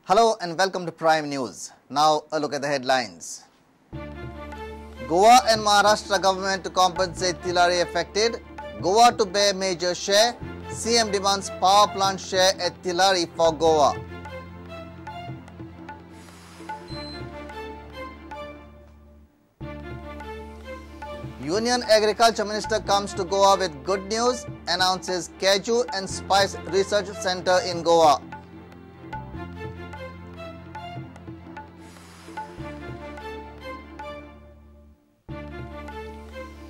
Hello and welcome to Prime News. Now a look at the headlines. Goa and Maharashtra government to compensate Tillari affected. Goa to bear major share. CM demands power plant share at Tillari for Goa. Union Agriculture Minister comes to Goa with good news, announces Cashew and Spice Research Center in Goa.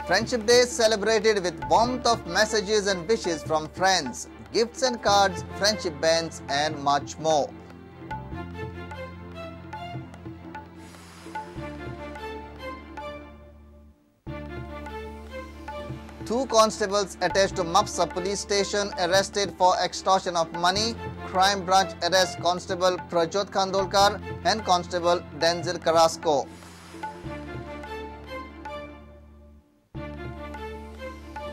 Friendship Day celebrated with warmth of messages and wishes from friends, gifts and cards, friendship bands and much more. Two constables attached to Mapsa police station arrested for extortion of money. Crime branch arrests Constable Prajot Khandolkar and Constable Denzil Carrasco.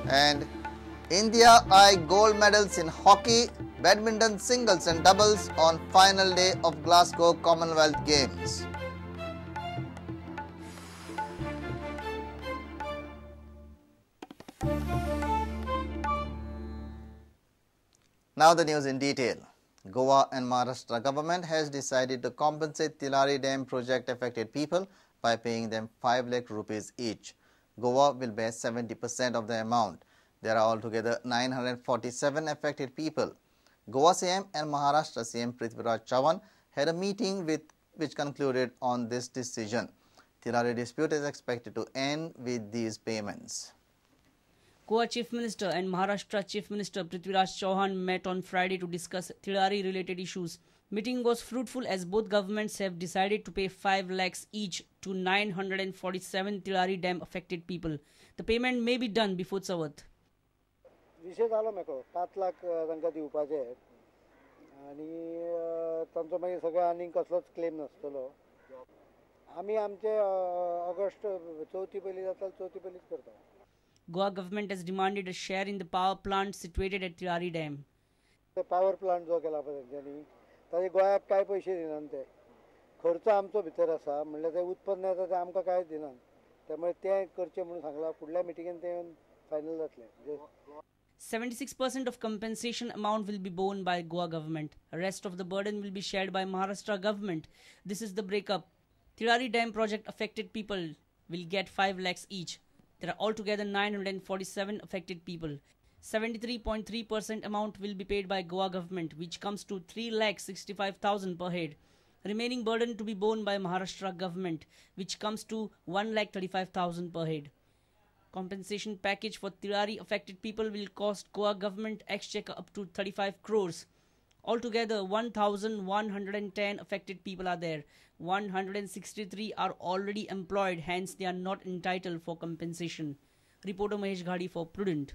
And India eye gold medals in hockey, badminton singles and doubles on final day of Glasgow Commonwealth Games. Now the news in detail. Goa and Maharashtra government has decided to compensate Tillari Dam project affected people by paying them 5 lakh rupees each. Goa will bear 70% of the amount. There are altogether 947 affected people. Goa CM and Maharashtra CM Prithviraj Chavan had a meeting which concluded on this decision. Tillari dispute is expected to end with these payments. Goa Chief Minister and Maharashtra Chief Minister Prithviraj Chavan met on Friday to discuss Tillari related issues. Meeting was fruitful as both governments have decided to pay 5 lakhs each to 947 Tillari Dam affected people. The payment may be done before Savat. विषय जालो मेको 5 लाख तांकां दिवपाचे आनी तांचो मागीर सगळें आनीक कसलोच क्लेम नासतलो आमी आमचे ऑगस्ट 4 पयली जाता 4 पयलीच करता. Goa government has demanded a share in the power plant situated at Tillari Dam. Power plant जो केला पळय तेंच्यांनी ताजे गोंयाक कांय पयशे दिनात ते खर्च आमचो भितर आसा म्हणल्यार ते उत्पन्न येता ते आमकां कांयच दिनात त्यामुळे ते करचे म्हणून सांगला फुडल्या मिटिंगेन ते फायनल जातले. 76% of compensation amount will be borne by Goa government. The rest of the burden will be shared by Maharashtra government. This is the breakup. Tillari Dam project affected people will get 5 lakhs each. There are altogether 947 affected people. 73.3% amount will be paid by Goa government, which comes to 3,65,000 per head. Remaining burden to be borne by Maharashtra government, which comes to 1,35,000 per head. Compensation package for Tillari affected people will cost Goa government exchequer up to 35 crores. Altogether, 1,110 affected people are there. 163 are already employed, hence they are not entitled for compensation. Reporter Mahesh Ghadi for Prudent.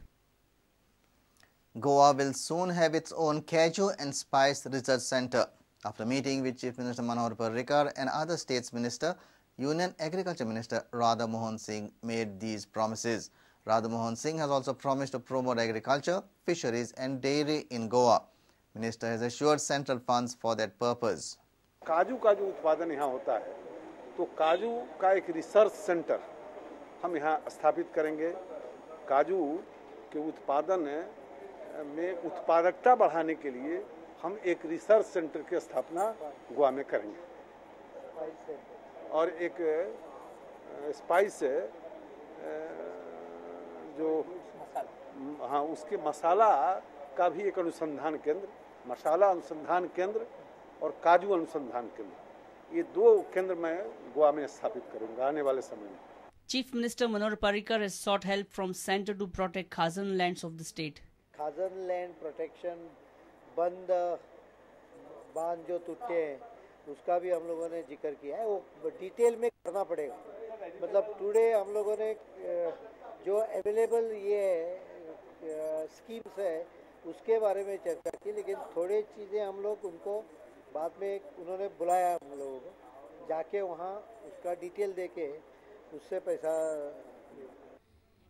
Goa will soon have its own Cashew and Spice Research Center. After meeting with Chief Minister Manohar Parrikar and other states minister, Union Agriculture Minister Radha Mohan Singh made these promises. Radha Mohan Singh has also promised to promote agriculture, fisheries and dairy in Goa. Minister has assured central funds for that purpose. काजू का जो उत्पादन यहाँ होता है तो काजू का एक रिसर्च सेंटर हम यहाँ स्थापित करेंगे. काजू के उत्पादन में उत्पादकता बढ़ाने के लिए हम एक रिसर्च सेंटर की स्थापना गोवा में करेंगे और एक स्पाइस जो हाँ उसके मसाला का भी एक अनुसंधान केंद्र, मसाला अनुसंधान केंद्र और काजू अनुसंधान केंद्र, ये 2 केंद्र मैं गोवा में स्थापित करूंगा आने वाले समय में. Chief Minister Manohar Parrikar has sought help from Centre to protect Khazan lands of the state. Khazan land protection बंद बांध जो टूटे हैं उसका भी हम लोगों ने जिक्र किया है. वो डिटेल में करना पड़ेगा. मतलब टुडे हम लोगों ने जो अवेलेबल ये स्कीम्स है उसके बारे में चर्चा की, लेकिन थोड़ी चीज़ें हम लोग उनको बाद में उन्होंने बुलाया हम लोगों को जाके वहाँ उसका डिटेल देके उससे पैसा.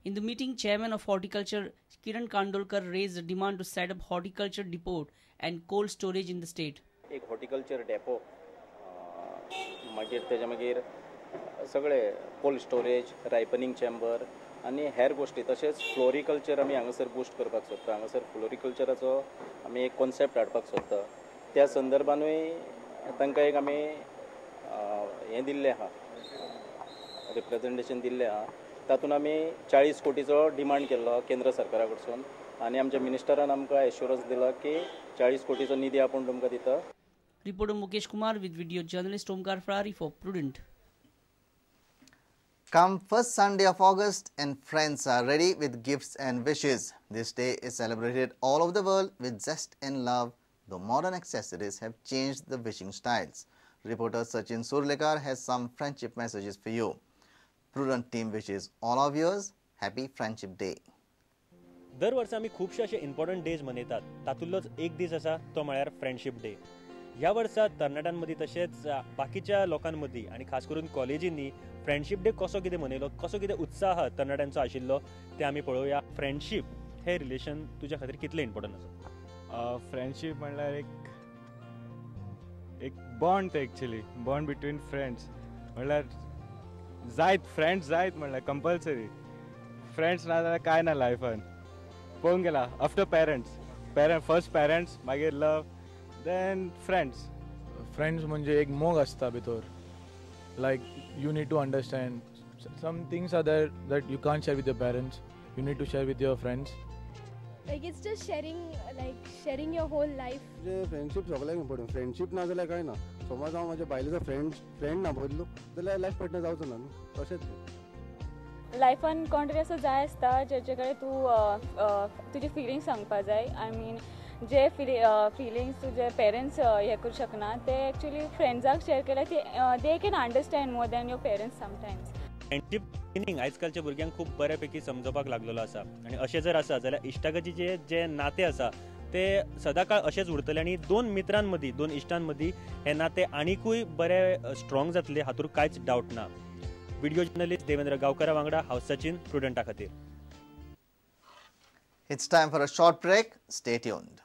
In the meeting, Chairman of Horticulture Kiran Kandolkar raised a demand to set up horticulture depot and cold storage in the state. एक हॉर्टिकल्चर डेपो मागीर तेच्या मागीर सगळे कोल्ड स्टोरेज रायपनिंग चेंबर आनी हेर गोश्टी तशेंच फ्लोरिकल्चर आमी हांगासर बूस्ट करपाक सोदता. हांगासर फ्लोरिकल्चराचो आमी एक कॉन्सेप्ट हाडपाक सोदता. त्या संदर्भानूय तांकां एक आमी हें दिल्लें आहा, रिप्रेजेंटेशन दिल्लें आहा. तातूंत आमी 40 कोटीचो डिमांड केल्लो केंद्र सरकारा कडसून आनी आमच्या मिनिस्टरान आमकां एश्युरन्स दिला की 40 कोटीचो निधी आपूण तुमकां दिता. Reporter Mukesh Kumar with video journalist Omkar Frari for Prudent. Come first Sunday of August and friends are ready with gifts and wishes. This day is celebrated all over the world with zest and love, though modern accessories have changed the wishing styles. Reporter Sachin Surlekar has some friendship messages for you. Prudent team wishes all of yours Happy Friendship Day. दर वर्सा आमी खूबशे अशे important days मनयतात. तातूंतलोच एक दीस आसा तो म्हळ्यार friendship day. ह्या वर्सा तरणाट्यांमदीं तशेंच बाकीच्या लोकांमदीं आनी खास करून कॉलेजींनी फ्रेंडशीप डे कसो कितें मनयलो, कसो कितें उत्साह तरणाट्यांचो आशिल्लो तें आमी पळोवया. फ्रेंडशीप हे रिलेशन तुज्या खातीर कितलें इम्पॉर्टंट आसा? फ्रेंडशीप म्हणल्यार एक बॉन्ड ते एक्चुअली बॉन्ड बिटवीन फ्रेंड्स. म्हणल्यार जायत फ्रेंड्स जायत म्हणल्यार कंपल्सरी. फ्रेंड्स ना जाल्यार कांय ना लायफान. पळोवंक गेला आफ्टर पेरंट्स फर्स्ट पेरंट्स मागीर लव देन फ्रेंड्स. फ्रेंड्स म्हणजे एक मोग आसता भितर. Like you need to understand some things are there that you can't share with your parents. You need to share with your friends. Like it's just sharing your whole life. म्हणजे friendship सगळ्याक important. Friendship ना जाल्यार काय ना. समज हांव म्हाज्या बायलेचो फ्रेंड ना पळयलो जाल्यार लायफ पार्टनर जावचो ना न्हू. तशेंच लायफान कोण तरी असो जाय आसता जेचे कडेन तूं तुजी फिलिंग्स सांगपाक जाय. आय मीन जे फिलिंग्स तुजे पेरंट्स हे करूं शकना ते एक्चुअली फ्रेंड्साक शेअर केल्यार they can understand more than your parents sometimes. Friendship meaning आजकालच्या भुरग्यांक खूब बऱ्यापैकी समजोवपाक लागलेलो आसा. आनी अशें जर आसा जाल्यार इश्टागतीचे जे नातें आसा ते सदांकाळ अशेंच उरतले आनी दोन मित्रां मदीं दोन इश्टां मदीं हें नातें आनीकूय बरें स्ट्रॉंग जातलें हातूंत कांयच डावट ना. व्हिडिओ जर्नलिस्ट देवेंद्र गांवकारा वांगडा हांव सचिन प्रुडंटा खातीर. It's time for a short break. Stay tuned.